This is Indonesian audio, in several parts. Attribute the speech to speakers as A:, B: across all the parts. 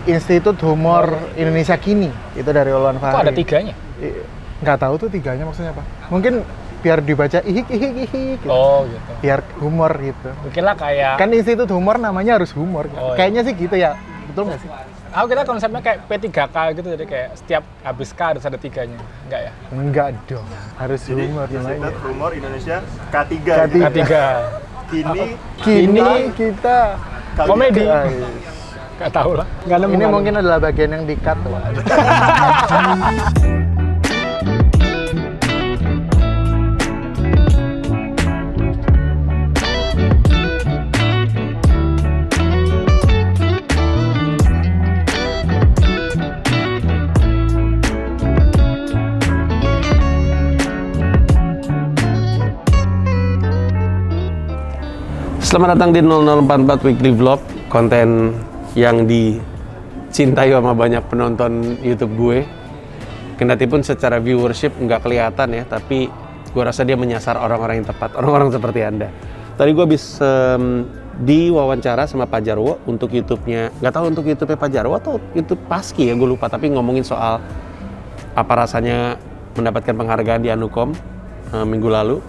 A: Institut Humor Indonesia Kini. Itu dari Ulwan Fahri.
B: Kok ada 3-nya?
A: Nggak tahu tuh 3-nya maksudnya apa. Mungkin biar dibaca ihik gitu.
B: Oh gitu.
A: Biar humor gitu.
B: Mungkin lah kayak...
A: Kan Institut Humor namanya harus humor.
B: Oh,
A: kayaknya sih gitu ya. Betul nggak sih?
B: Aku kira konsepnya kayak P3K gitu, jadi kayak setiap habis K harus ada 3-nya. Enggak ya?
A: Enggak dong. Harus
C: Jadi
A: humor namanya.
C: Institut Humor Indonesia K3.
A: K3.
B: K3.
A: Kini kita
B: Komedi.
A: Guys.
B: Nggak tahu lah. Nggak nemu.
A: Ini mungkin adalah bagian yang di-cut.
D: Selamat datang di 0044 Weekly Vlog, konten yang dicintai sama banyak penonton YouTube gue. Kendati pun secara viewership nggak kelihatan ya, tapi gue rasa dia menyasar orang-orang yang tepat, orang-orang seperti Anda. Tadi gue habis diwawancara sama Pak Jarwo untuk YouTube-nya, nggak tahu untuk YouTube-nya Pak Jarwo atau YouTube Paski ya, gue lupa, tapi ngomongin soal apa rasanya mendapatkan penghargaan di Anukom minggu lalu.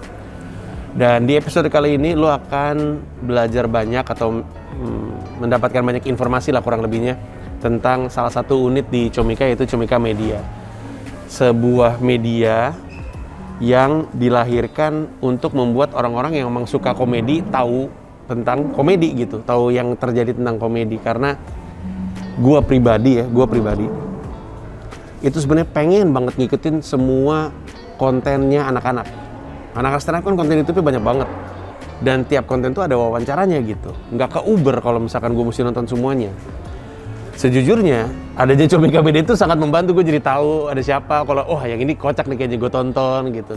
D: Dan di episode kali ini lo akan belajar banyak atau mendapatkan banyak informasi lah kurang lebihnya tentang salah satu unit di Comika, yaitu Comika Media. Sebuah media yang dilahirkan untuk membuat orang-orang yang memang suka komedi tahu tentang komedi gitu, tahu yang terjadi tentang komedi. Karena gue pribadi itu sebenarnya pengen banget ngikutin semua kontennya anak-anak. Anak stand up kan konten YouTube banyak banget. Dan tiap konten tuh ada wawancaranya gitu. Nggak ke Uber kalau misalkan gue mesti nonton semuanya. Sejujurnya, adanya Comika Media itu sangat membantu gue jadi tahu ada siapa. Kalau, oh yang ini kocak nih kayaknya gue tonton gitu.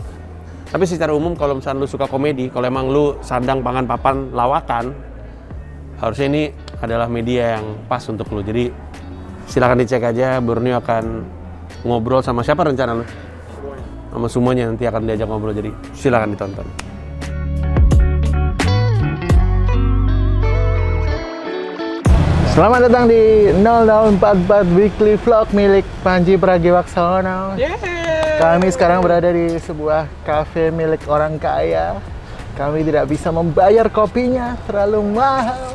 D: Tapi secara umum kalau misalkan lu suka komedi, kalau emang lu sandang pangan papan lawakan, harusnya ini adalah media yang pas untuk lu. Jadi silakan dicek aja, Borneo akan ngobrol sama siapa rencana lu? Sama semuanya nanti akan diajak ngobrol, jadi silakan ditonton.
A: Selamat datang di 0044 Weekly Vlog milik Panji Pragiwaksono. Kami sekarang berada di sebuah kafe milik orang kaya. Kami tidak bisa membayar kopinya, terlalu mahal.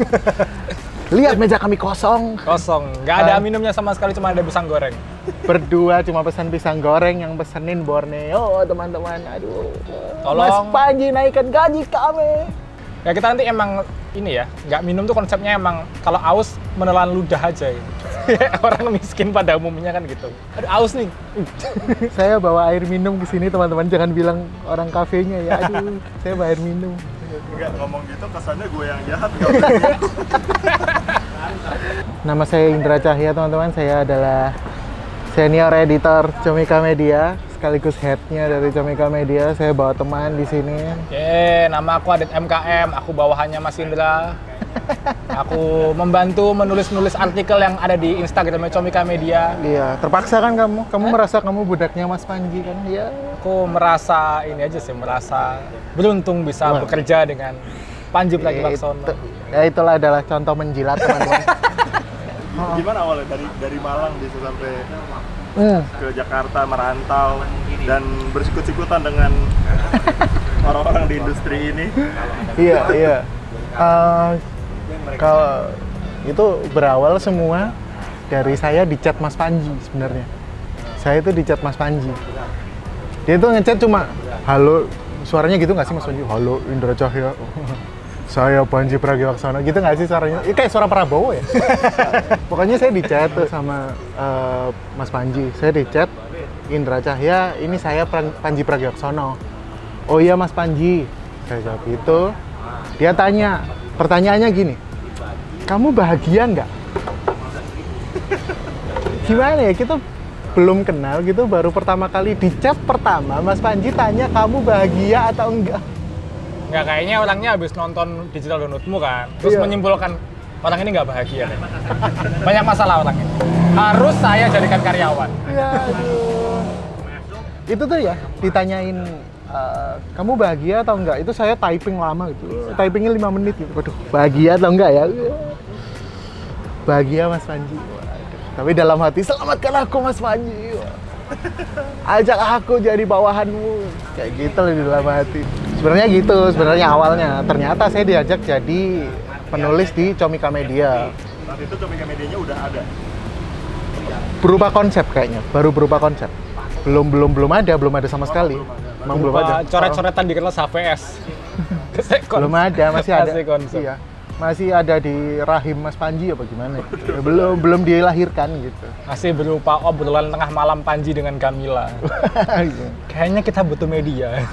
A: Lihat meja kami kosong.
B: Nggak ada minumnya sama sekali, cuma ada pisang goreng.
A: Berdua cuma pesan pisang goreng, yang pesenin Borneo, teman-teman. Aduh,
B: Tolong.
A: Mas Panji naikkan gaji kami.
B: Ya kita nanti emang ini ya, nggak minum tuh konsepnya emang kalau aus menelan ludah aja gitu. Orang miskin pada umumnya kan gitu. Aduh aus nih.
A: Saya bawa air minum ke sini, teman-teman. Jangan bilang orang kafenya ya. Aduh, saya bawa air minum.
C: Enggak ngomong gitu kesannya gue yang jahat.
A: Nama saya Indra Cahya, teman-teman. Saya adalah senior editor Comika Media, sekaligus headnya dari Comika Media. Saya bawa teman di sini.
B: Nama aku Adit MKM, aku bawahannya Mas Indra. Aku membantu menulis-nulis artikel yang ada di Instagramnya Comika Media.
A: Iya, terpaksa kan kamu? Kamu merasa kamu budaknya Mas Panji kan? Iya.
B: Aku merasa ini aja sih, merasa beruntung bisa bekerja dengan Panji Pragiwaksono.
A: Ya itulah adalah contoh menjilat, teman-teman.
C: Gimana awalnya dari Malang bisa sampai ke Jakarta merantau dan bersikut-sikutan dengan orang-orang di industri ini?
A: Iya. Kalau itu berawal semua dari saya di chat Mas Panji sebenarnya. Saya itu di chat Mas Panji. Dia tuh ngechat cuma halo, suaranya gitu nggak sih Mas Panji? Halo Indra Cahya. Saya Panji Pragiwaksono, gitu nggak sih suaranya? Ini kayak suara Prabowo ya? Pokoknya saya di chat tuh sama Mas Panji. Saya di chat, Indra Cahya, ini saya Panji Pragiwaksono. Oh iya Mas Panji. Saya jawab itu. Dia tanya, pertanyaannya gini, kamu bahagia nggak? Gimana ya, kita belum kenal gitu, baru pertama kali di chat pertama, Mas Panji tanya kamu bahagia atau enggak?
B: Nggak, kayaknya orangnya habis nonton Digital Download-mu kan, terus menyimpulkan orang ini nggak bahagia. Banyak masalah orang ini. Harus saya jadikan karyawan.
A: Ya, aduh. Itu tuh ya, ditanyain kamu bahagia atau enggak? Itu saya typing lama gitu. Typingnya 5 menit gitu. Waduh, bahagia atau enggak ya? Bahagia Mas Panji. Tapi dalam hati, selamatkan aku Mas Panji. Ajak aku jadi bawahanmu. Kayak gitu loh di dalam hati. Sebenarnya gitu, sebenarnya awalnya. Ternyata saya diajak jadi penulis di Comika Media.
C: Saat itu Comika Medianya udah ada.
A: Berupa konsep kayaknya, baru berupa konsep. Belum ada sama sekali. Emang belum ada.
B: Coret-coretan di kertas HVS.
A: Belum ada, masih ada.
B: Kasih konsep.
A: Iya. Masih ada di rahim Mas Panji apa gimana gitu. Belum dilahirkan gitu.
B: Masih berupa obrolan tengah malam Panji dengan Kamila. Kayaknya kita butuh media.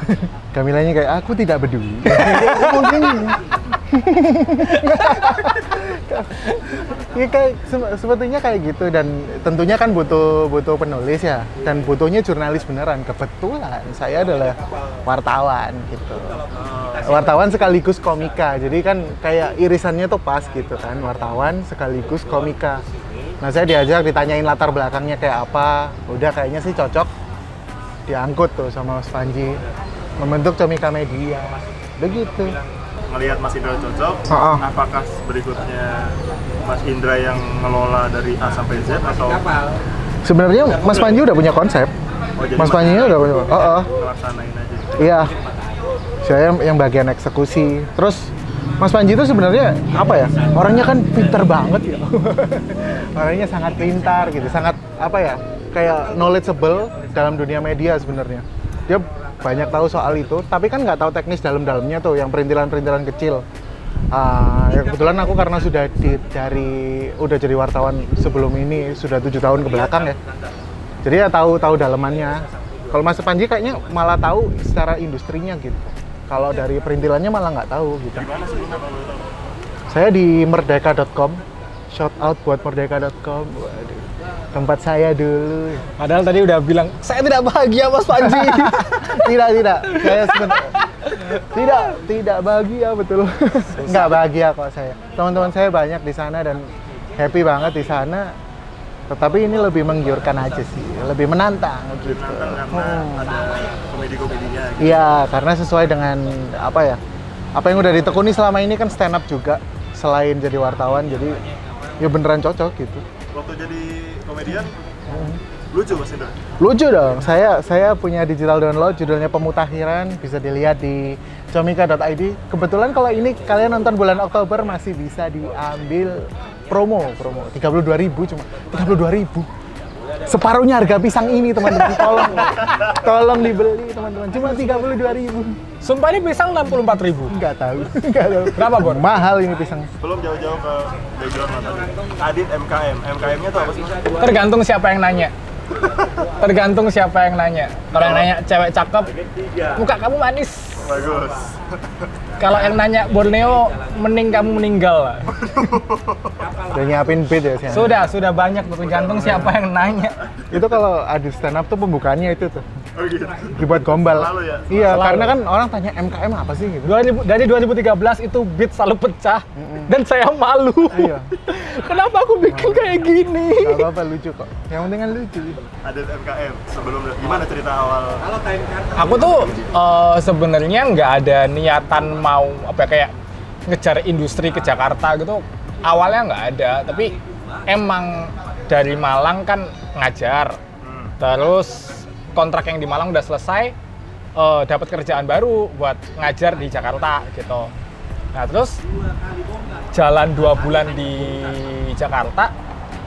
A: Kamilanya kayak aku tidak peduli. Mungkin ya kayak sepertinya kayak gitu, dan tentunya kan butuh penulis ya, dan butuhnya jurnalis beneran. Kebetulan saya adalah wartawan gitu. Wartawan sekaligus komika. Jadi kan kayak irisannya tuh pas gitu kan, wartawan sekaligus komika. Nah, saya diajak ditanyain latar belakangnya kayak apa. Udah kayaknya sih cocok. Diangkut tuh sama Mas Panji membentuk Comika Media. Begitu.
C: Ngelihat Mas Indra cocok,
A: Oh.
C: apakah berikutnya Mas Indra yang ngelola dari A sampai Z atau
A: Sebenarnya Mas Panji udah punya konsep.
C: jadi
A: Mas Panji udah punya.
C: ngelaksanain aja?
A: Iya. Saya yang bagian eksekusi. Terus Mas Panji itu sebenarnya apa ya? Orangnya kan pintar banget ya. Orangnya sangat pintar gitu, sangat apa ya? Kayak knowledgeable dalam dunia media sebenarnya. Dia banyak tahu soal itu, tapi kan nggak tahu teknis dalam-dalamnya tuh, yang perintilan-perintilan kecil. Ya kebetulan aku karena sudah udah jadi wartawan sebelum ini sudah 7 tahun ke belakang ya. Jadi ya tahu dalamannya. Kalau Mas Panji kayaknya malah tahu secara industrinya gitu. Kalau dari perintilannya malah nggak tahu gitu.
C: Gimana sebelumnya kalau boleh tahu?
A: Saya di merdeka.com. Shout out buat merdeka.com. Waduh. Tempat saya dulu.
B: Padahal tadi udah bilang, saya tidak bahagia Mas Panji.
A: Tidak. Saya tidak bahagia betul. Nggak bahagia kok saya. Teman-teman saya banyak di sana dan happy banget di sana. Tetapi ini lebih menggiurkan aja sih, lebih menantang gitu.
C: Menantang karena ada komedi-komedinya gitu.
A: Iya, karena sesuai dengan apa yang udah ditekuni selama ini kan stand up juga selain jadi wartawan, jadi ya beneran cocok gitu.
C: Waktu jadi komedian, lucu Mas Indra?
A: Lucu dong. Saya punya digital download judulnya Pemutakhiran, bisa dilihat di comika.id. Kebetulan kalau ini kalian nonton bulan Oktober masih bisa diambil promo 32.000 cuma 32.000. Separuhnya harga pisang ini teman-teman. Tolong dibeli teman-teman. Cuma 32.000.
B: Sumpah ini pisang 64.000.
A: Enggak tahu.
B: Berapa, Bon?
A: Mahal ini pisang.
C: Belum jauh-jauh ke background tadi. Adit MKM. MKM-nya tuh apa sih?
B: Tergantung siapa yang nanya. Kalau yang nanya cewek cakep, muka kamu manis.
C: Bagus.
B: Kalau yang nanya Borneo, mending kamu meninggal.
A: Udah nyiapin beat ya sih.
B: Sudah banyak, tergantung siapa yang nanya.
A: Itu kalau Adit stand up tuh pembukaannya itu tuh.
C: Oh gitu.
A: Dibuat gombal.
C: Selalu ya?
A: Iya,
B: Selalu.
A: karena kan orang tanya MKM apa sih gitu.
B: Dari 2013 itu beat selalu pecah dan saya malu.
A: Iya.
B: Kenapa aku bikin kayak gini?
A: Gak apa-apa, lucu kok. Yang penting kan lucu.
C: Adit MKM. Sebelum gimana cerita awal?
B: Aku tuh sebenarnya nggak ada niatan mau kayak ngejar industri ke Jakarta gitu. Awalnya nggak ada, tapi emang dari Malang kan ngajar. Terus kontrak yang di Malang udah selesai, dapat kerjaan baru buat ngajar di Jakarta gitu. Nah terus jalan 2 bulan di Jakarta,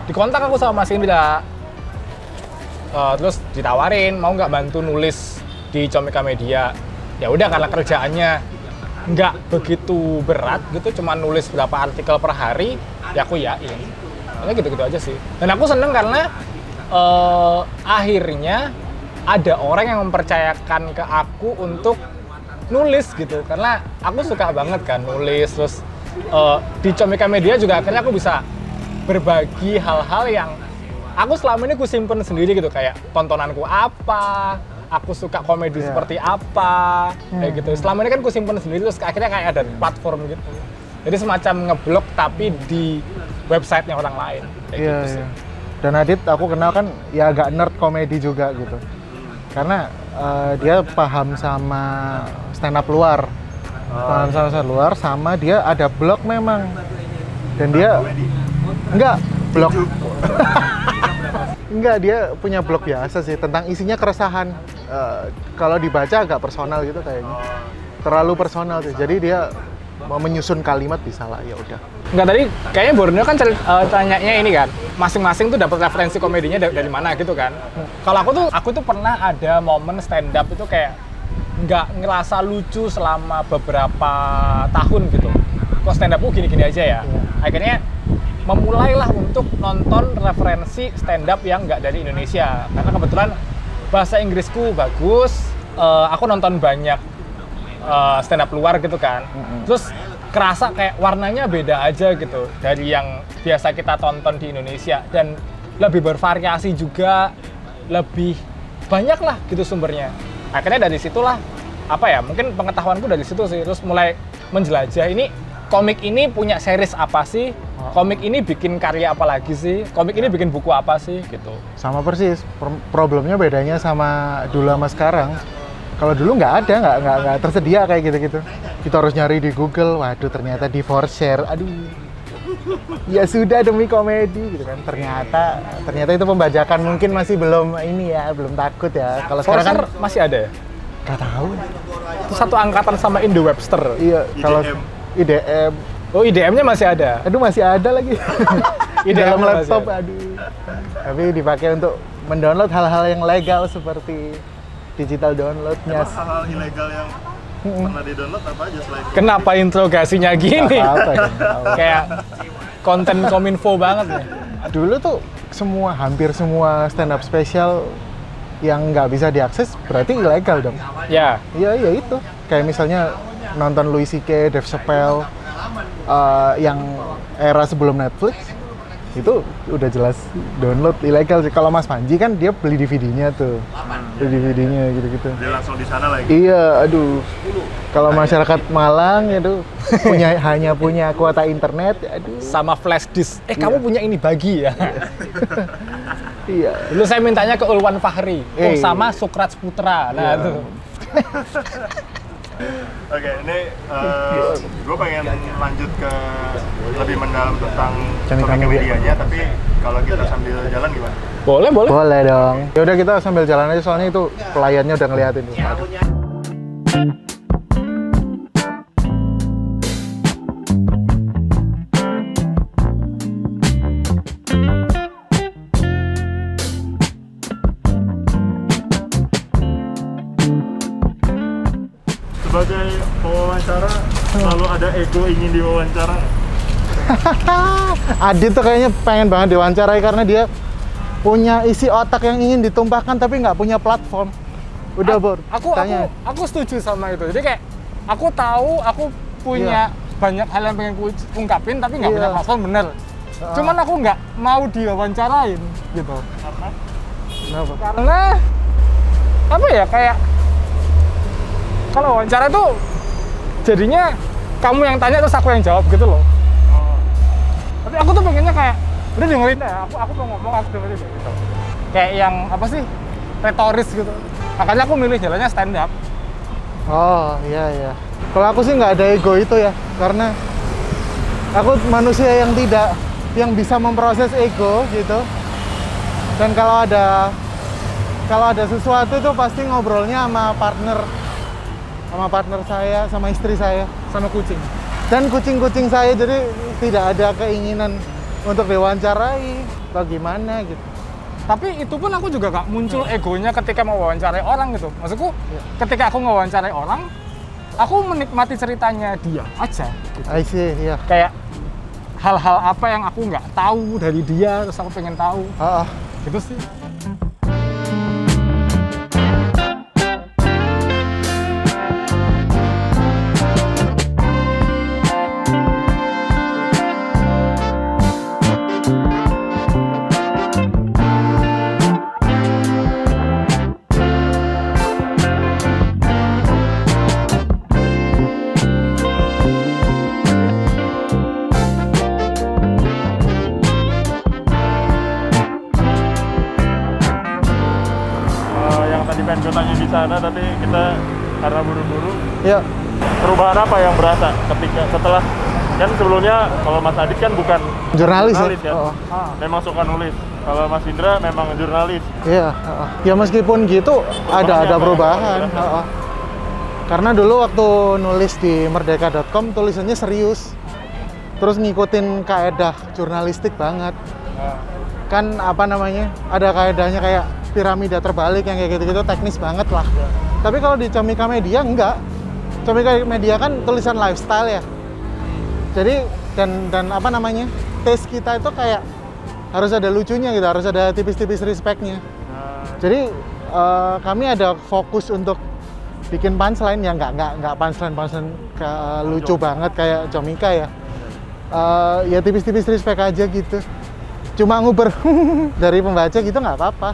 B: dikontak aku sama Mas Indra. Terus ditawarin mau nggak bantu nulis di Comika Media. Ya udah, karena kerjaannya nggak begitu berat gitu, cuma nulis berapa artikel per hari, ya aku yain. Ini gitu-gitu aja sih. Dan aku seneng karena akhirnya ada orang yang mempercayakan ke aku untuk nulis gitu, karena aku suka banget kan nulis. Terus di Comika Media juga akhirnya aku bisa berbagi hal-hal yang aku selama ini aku simpen sendiri gitu, kayak tontonanku apa, aku suka komedi seperti apa, kayak gitu. Selama ini kan aku simpen sendiri, terus akhirnya kayak ada platform gitu. Jadi semacam ngeblog tapi di websitenya orang lain, kayak
A: Iya,
B: gitu sih.
A: iya. Dan Adit aku kenal kan ya agak nerd komedi juga gitu. Karena dia paham sama stand up luar. Paham sama stand up luar, sama dia ada blog memang. Dan dia enggak blog Enggak, dia punya blog biasa sih tentang isinya keresahan. Kalau dibaca agak personal gitu kayaknya. Terlalu personal sih. Jadi dia mau menyusun kalimat bisa lah, ya udah.
B: Enggak, tadi kayaknya Borneo kan tanyanya ini kan, masing-masing tuh dapat referensi komedinya dari mana gitu kan. Kalau aku tuh pernah ada momen stand up itu kayak nggak ngerasa lucu selama beberapa tahun gitu. Kok stand up gini-gini aja ya. Akhirnya memulailah untuk nonton referensi stand up yang nggak dari Indonesia. Karena kebetulan bahasa Inggrisku bagus, aku nonton banyak stand up luar gitu kan. Terus kerasa kayak warnanya beda aja gitu dari yang biasa kita tonton di Indonesia, dan lebih bervariasi juga, lebih banyak lah gitu sumbernya. Akhirnya dari situlah mungkin pengetahuanku dari situ sih, terus mulai menjelajah ini komik ini punya series apa sih, komik ini bikin karya apa lagi sih, komik ini bikin buku apa sih gitu.
A: Sama persis, problemnya bedanya sama dulu sama sekarang. Kalau dulu nggak tersedia kayak gitu-gitu. Kita harus nyari di Google, waduh ternyata di ForShare, aduh. Ya sudah demi komedi gitu kan. Ternyata itu pembajakan mungkin masih belum belum takut ya. Kalau sekarang kan
B: masih ada ya?
A: nggak tahu.
B: Itu satu angkatan sama Indo Webster.
A: Iya, kalau IDM.
B: Oh, IDM-nya masih ada.
A: Aduh, masih ada lagi. Di dalam laptop,
B: ada.
A: aduh. Tapi dipakai untuk mendownload hal-hal yang legal seperti digital download-nya.
C: Emang hal-hal ilegal yang pernah di-download apa aja selain
B: Kenapa interogasinya gini?
A: Apa ya?
B: Kayak konten kominfo banget nih.
A: Dulu tuh hampir semua stand up special yang nggak bisa diakses berarti ilegal dong.
B: Ya.
A: Iya itu. Kayak misalnya nonton Louis C.K., Dave Chappelle, yang era sebelum Netflix, itu udah jelas download ilegal sih. Kalau Mas Panji kan dia beli DVD-nya tuh. Beli DVD-nya gitu-gitu.
C: dia langsung di sana lagi?
A: Iya, aduh. Kalau masyarakat Malang itu hanya punya kuota internet, aduh.
B: Sama flash disk. Kamu punya ini bagi ya?
A: Iya.
B: Dulu saya mintanya ke Ulwan Fahri. Sama Sukrat Putra. Nah, itu.
C: Oke, ini gue pengen lanjut ke lebih mendalam tentang komik medianya, tapi kalau kita sambil jalan gimana?
B: Boleh.
A: Boleh dong. Ya udah kita sambil jalan aja soalnya itu pelayannya udah ngeliatin tuh.
C: Sebagai pewawancara, selalu ada ego ingin diwawancara nggak?
A: Adit tuh kayaknya pengen banget diwawancarai karena dia punya isi otak yang ingin ditumpahkan tapi nggak punya platform. Udah Bor, tanya.
B: Aku setuju sama itu. Jadi kayak aku tahu aku punya banyak hal yang pengen ku ungkapin tapi nggak punya platform, bener. Cuman aku nggak mau diwawancarain gitu.
A: Kenapa?
B: Karena kayak kalau wawancara tuh jadinya kamu yang tanya terus aku yang jawab gitu loh. Tapi aku tuh pengennya kayak udah dengerin deh, aku mau ngomong aku dengerin deh gitu. Kayak yang retoris gitu. Makanya aku milih jalannya stand up.
A: Oh iya. Kalau aku sih nggak ada ego itu ya, karena aku manusia yang bisa memproses ego gitu. Dan kalau ada sesuatu tuh pasti ngobrolnya sama partner saya, sama istri saya, sama kucing. Dan kucing-kucing saya, jadi tidak ada keinginan untuk diwawancarai atau gimana gitu.
B: Tapi itu pun aku juga gak muncul egonya ketika mau wawancarai orang gitu. Maksudku, ketika aku ngewawancarai orang, aku menikmati ceritanya dia aja gitu.
A: I see, iya.
B: Kayak hal-hal apa yang aku nggak tahu dari dia, terus aku pengen tahu. Gitu sih.
C: pengen gue tanya di sana, tapi kita karena buru-buru.
A: Iya.
C: Perubahan apa yang berasa ketika setelah kan sebelumnya kalau Mas Adit kan bukan
A: jurnalis ya?
C: kan? Memang suka nulis. Kalau Mas Indra memang jurnalis.
A: Iya, ya meskipun gitu ada
C: apa
A: perubahan.
C: yang jelaskan?
A: Karena dulu waktu nulis di merdeka.com tulisannya serius. Terus ngikutin kaedah jurnalistik banget. Kan apa namanya? Ada kaedahnya kayak piramida terbalik yang kayak gitu-gitu teknis banget lah. Tapi kalau di Comika Media enggak. Comika Media kan tulisan lifestyle ya. Jadi dan apa namanya? Taste kita itu kayak harus ada lucunya gitu, harus ada tipis-tipis respect-nya. Jadi kami ada fokus untuk bikin punchline yang nggak punchline lucu banget kayak Comika ya. Ya tipis-tipis respect aja gitu. Cuma nguber dari pembaca gitu nggak apa-apa.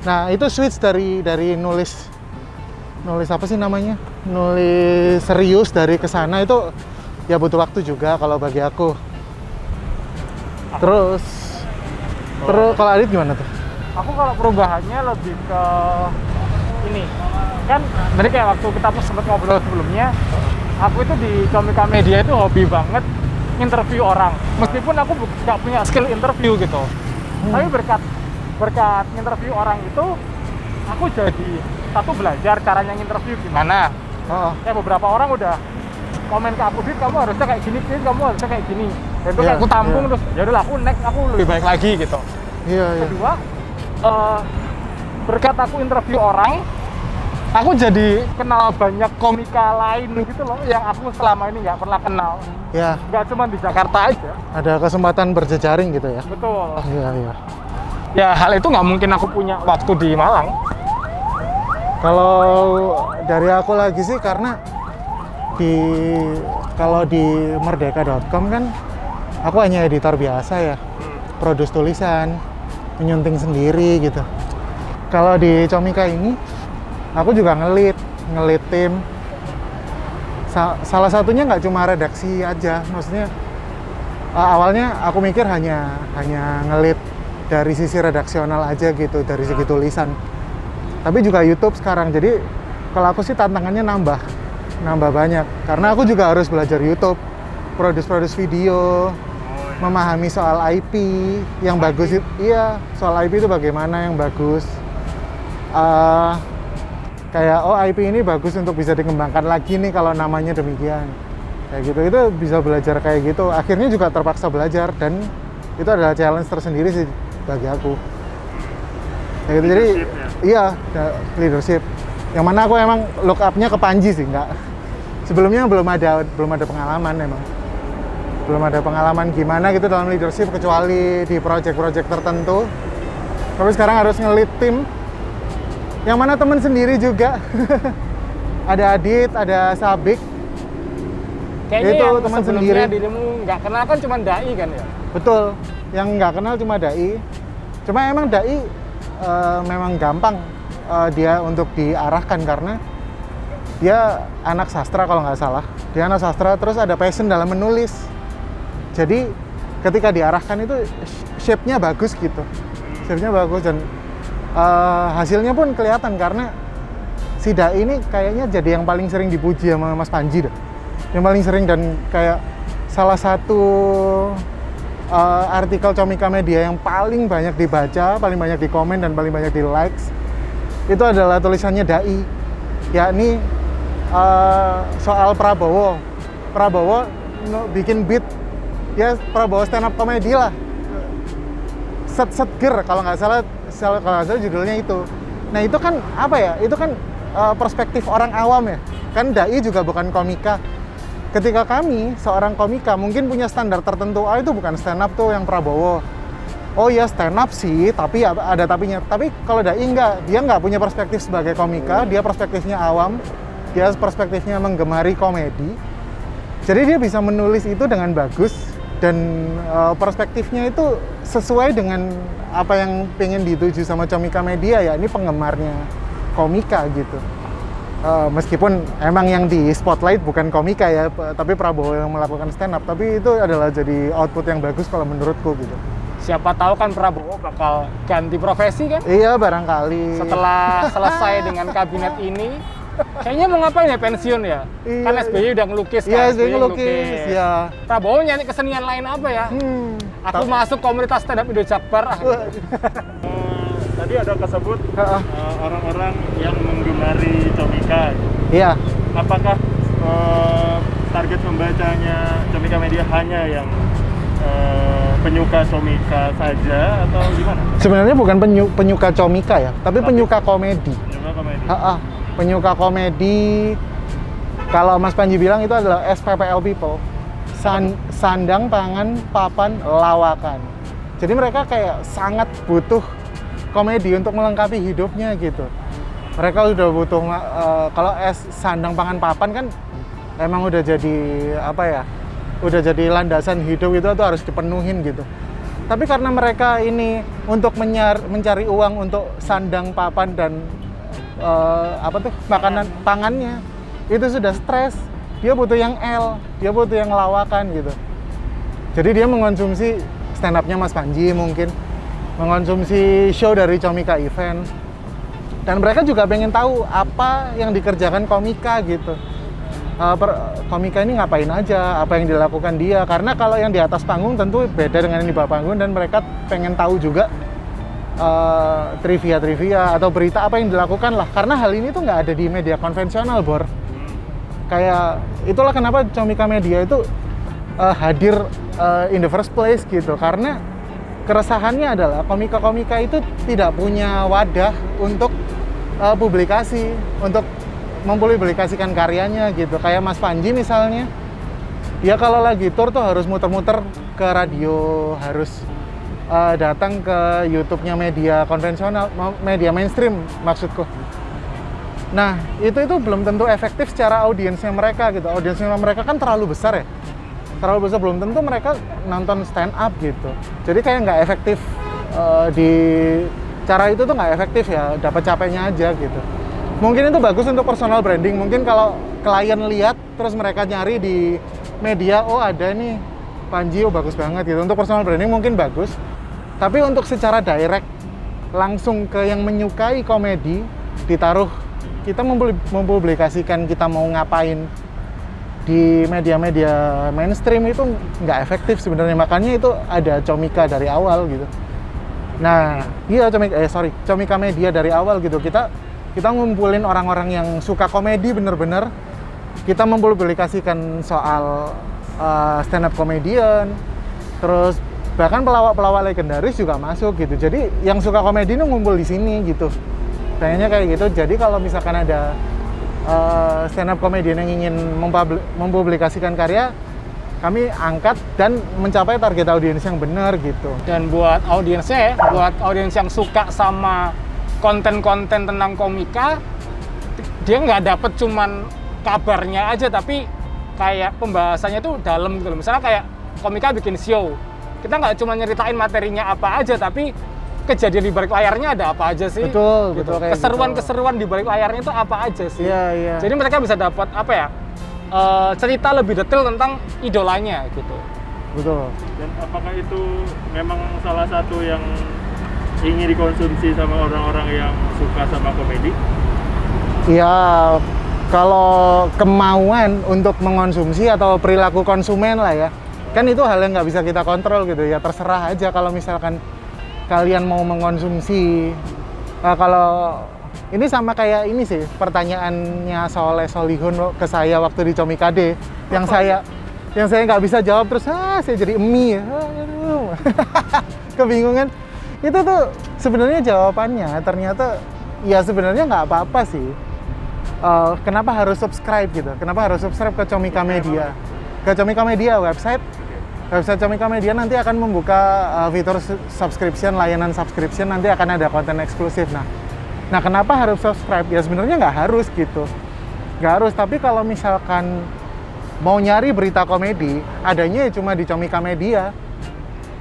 A: Nah itu switch dari nulis apa sih namanya? Nulis serius dari kesana itu ya butuh waktu juga kalau bagi aku. Terus kalau Adit gimana tuh?
B: Aku kalau perubahannya lebih ke ini. Kan tadi kayak waktu kita sempat ngobrol sebelumnya, aku itu di Comika Media itu hobi banget interview orang. Meskipun aku nggak punya skill interview gitu. Tapi berkat interview orang itu, aku jadi satu belajar caranya interview gimana. Kayak beberapa orang udah komen ke aku, Dit, kamu harusnya kayak gini, Dit, kamu harusnya kayak gini. Dan itu kayak aku tampung terus, ya udah aku next, aku lebih baik lagi gitu. Kedua, berkat aku interview orang, aku jadi kenal banyak komika lain gitu loh, yang aku selama ini nggak pernah kenal.
A: Ya.
B: Nggak cuma di Jakarta aja.
A: Ada kesempatan berjejaring gitu ya?
B: Betul.
A: Iya.
B: Ya hal itu nggak mungkin aku punya waktu di Malang.
A: Kalau dari aku lagi sih karena kalau di merdeka.com kan aku hanya editor biasa ya, produce tulisan, menyunting sendiri gitu. Kalau di Comika ini aku juga ngelit tim. Salah satunya nggak cuma redaksi aja, maksudnya awalnya aku mikir hanya ngelit dari sisi redaksional aja gitu, dari segi tulisan. Tapi juga YouTube sekarang, jadi kalau aku sih tantangannya nambah banyak. Karena aku juga harus belajar YouTube, produce video, memahami soal IP yang bagus. Iya, soal IP itu bagaimana yang bagus. Kayak IP ini bagus untuk bisa dikembangkan lagi nih kalau namanya demikian. Kayak gitu, itu bisa belajar kayak gitu. Akhirnya juga terpaksa belajar dan itu adalah challenge tersendiri sih bagi aku. Kayak gitu, jadi iya, leadership. Yang mana aku emang look up-nya ke Panji sih, enggak. Sebelumnya belum ada pengalaman emang. Belum ada pengalaman gimana gitu dalam leadership kecuali di project-project tertentu. Tapi sekarang harus nge-lead tim. Yang mana teman sendiri juga. Ada Adit, ada Sabik.
B: Kayaknya
A: itu
B: yang
A: teman
B: sebelumnya
A: sendiri.
B: dirimu nggak kenal kan cuma Dai kan ya?
A: Betul. Yang nggak kenal cuma Dai. Cuma emang Dai memang gampang dia untuk diarahkan karena dia anak sastra kalau nggak salah. Dia anak sastra terus ada passion dalam menulis. Jadi ketika diarahkan itu shape-nya bagus gitu. Shape-nya bagus dan hasilnya pun kelihatan karena si Dai ini kayaknya jadi yang paling sering dipuji sama Mas Panji dah. Yang paling sering dan kayak salah satu artikel Comika Media yang paling banyak dibaca, paling banyak di komen dan paling banyak di likes itu adalah tulisannya Dai, yakni soal Prabowo bikin beat ya, Prabowo stand up comedy lah, set ger kalau nggak salah judulnya itu. Nah itu kan apa ya, itu kan perspektif orang awam ya, kan Dai juga bukan komika. Ketika kami, seorang komika, mungkin punya standar tertentu, itu bukan stand up tuh yang Prabowo. Oh ya stand up sih, tapi ada tapinya. Tapi kalau Dai enggak, dia nggak punya perspektif sebagai komika, dia perspektifnya awam, dia perspektifnya menggemari komedi. Jadi dia bisa menulis itu dengan bagus, dan perspektifnya itu sesuai dengan apa yang pengen dituju sama Comika Media, ya ini penggemarnya komika gitu. Meskipun emang yang di spotlight bukan komika ya, tapi Prabowo yang melakukan stand up, tapi itu adalah jadi output yang bagus kalau menurutku gitu.
B: Siapa tahu kan Prabowo bakal ganti profesi kan?
A: Iya barangkali.
B: Setelah selesai dengan kabinet ini, kayaknya mau ngapain ya, pensiun ya?
A: Iya,
B: Kan SBY udah ngelukis kan?
A: Iya, SBY ngelukis, ya.
B: Prabowo nyanyi kesenian lain apa ya? Aku masuk komunitas stand up Indo Jakbar.
C: Tadi ada kesebut
A: Heeh.
C: orang-orang yang menggemari Comika.
A: Iya.
C: Apakah target pembacanya Comika Media hanya yang penyuka Comika saja atau gimana?
A: Sebenarnya bukan penyuka comika ya, tapi penyuka komedi.
C: Penyuka komedi.
A: Penyuka komedi. Kalau Mas Panji bilang itu adalah SPPL people. Sandang, pangan, papan, lawakan. Jadi mereka kayak sangat butuh komedi untuk melengkapi hidupnya gitu. Mereka udah butuh kalau sandang, pangan, papan kan emang udah jadi apa ya? Udah jadi landasan hidup itu tuh harus dipenuhin gitu. Tapi karena mereka ini untuk mencari uang untuk sandang, papan dan makanan pangannya itu sudah stres. Dia butuh yang L, dia butuh yang lawakan gitu. Jadi dia mengonsumsi stand up-nya Mas Panji mungkin, mengonsumsi show dari Comika Event. Dan mereka juga pengen tahu apa yang dikerjakan komika gitu. Komika ini ngapain aja, apa yang dilakukan dia. Karena kalau yang di atas panggung tentu beda dengan yang di bawah panggung, dan mereka pengen tahu juga trivia atau berita apa yang dilakukan lah. Karena hal ini tuh nggak ada di media konvensional, Bor. Kayak itulah kenapa Comika Media itu hadir in the first place gitu. Karena keresahannya adalah komika-komika itu tidak punya wadah untuk publikasi, untuk mempublikasikan karyanya gitu. Kayak Mas Panji misalnya, dia kalau lagi tour tuh harus muter-muter ke radio, harus datang ke YouTube-nya media konvensional, media mainstream maksudku. Nah, itu belum tentu efektif secara audiensnya mereka gitu. Audiensnya mereka kan terlalu besar ya. Terlalu besar, belum tentu mereka nonton stand up gitu. Jadi kayak nggak efektif di cara itu tuh nggak efektif ya, dapat capeknya aja gitu. Mungkin itu bagus untuk personal branding. Mungkin kalau klien lihat terus mereka nyari di media, oh ada nih Panji, oh bagus banget gitu. Untuk personal branding mungkin bagus. Tapi untuk secara direct langsung ke yang menyukai komedi, ditaruh kita mempublikasikan kita mau ngapain di media-media mainstream itu nggak efektif sebenarnya. Makanya itu ada Comika dari awal gitu. Nah, iya Comika Media dari awal gitu. Kita ngumpulin orang-orang yang suka komedi bener-bener. Kita mempublikasikan soal stand up comedian, terus bahkan pelawak-pelawak legendaris juga masuk gitu. Jadi yang suka komedi ini ngumpul di sini gitu. Pengennya kayak gitu. Jadi kalau misalkan ada stand up comedian yang ingin mempublikasikan karya, kami angkat dan mencapai target audiens yang benar gitu.
B: Dan buat audiensnya ya, buat audiens yang suka sama konten-konten tentang komika, dia nggak dapet cuman kabarnya aja, tapi kayak pembahasannya tuh dalam gitu. Misalnya kayak komika bikin show, kita nggak cuma nyeritain materinya apa aja, tapi kejadian di balik layarnya ada apa aja sih?
A: Betul,
B: gitu.
A: betul kayak
B: Keseruan-keseruan di balik layarnya itu apa aja sih?
A: Iya, iya.
B: Jadi mereka bisa dapat apa ya? Cerita lebih detail tentang idolanya gitu.
A: Betul.
C: Dan apakah itu memang salah satu yang ingin dikonsumsi sama orang-orang yang suka sama komedi?
A: Ya, kalau kemauan untuk mengonsumsi atau perilaku konsumen lah ya, kan itu hal yang nggak bisa kita kontrol gitu ya. Terserah aja kalau misalkan kalian mau mengonsumsi. Kalau ini sama kayak ini sih pertanyaannya Soleh Solihun ke saya waktu di Comikade, yang saya nggak bisa jawab, terus saya jadi emi ya. Kebingungan. Itu tuh sebenarnya jawabannya ternyata ya sebenarnya nggak apa-apa sih. Kenapa harus subscribe gitu? Kenapa harus subscribe ke Comika Media? Ke Comika Media website Comika Media nanti akan membuka fitur subscription, layanan subscription, nanti akan ada konten eksklusif. Nah kenapa harus subscribe? Ya sebenarnya nggak harus gitu. Nggak harus, tapi kalau misalkan mau nyari berita komedi, adanya cuma di Comika Media.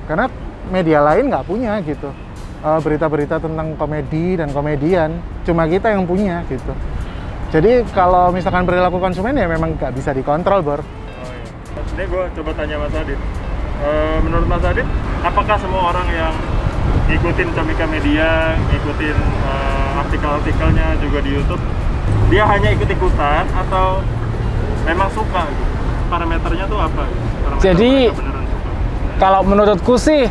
A: Karena media lain nggak punya gitu. Berita-berita tentang komedi dan komedian, cuma kita yang punya gitu. Jadi kalau misalkan perilaku konsumen ya memang nggak bisa dikontrol, Bor.
C: Ini gue coba tanya Mas Adit. Menurut Mas Adit, apakah semua orang yang ngikutin Comika Media, ngikutin artikel-artikelnya juga di YouTube, dia hanya ikut-ikutan atau memang suka gitu? Parameternya tuh apa? Parameter
B: Jadi
C: beneran suka?
B: Kalau menurutku sih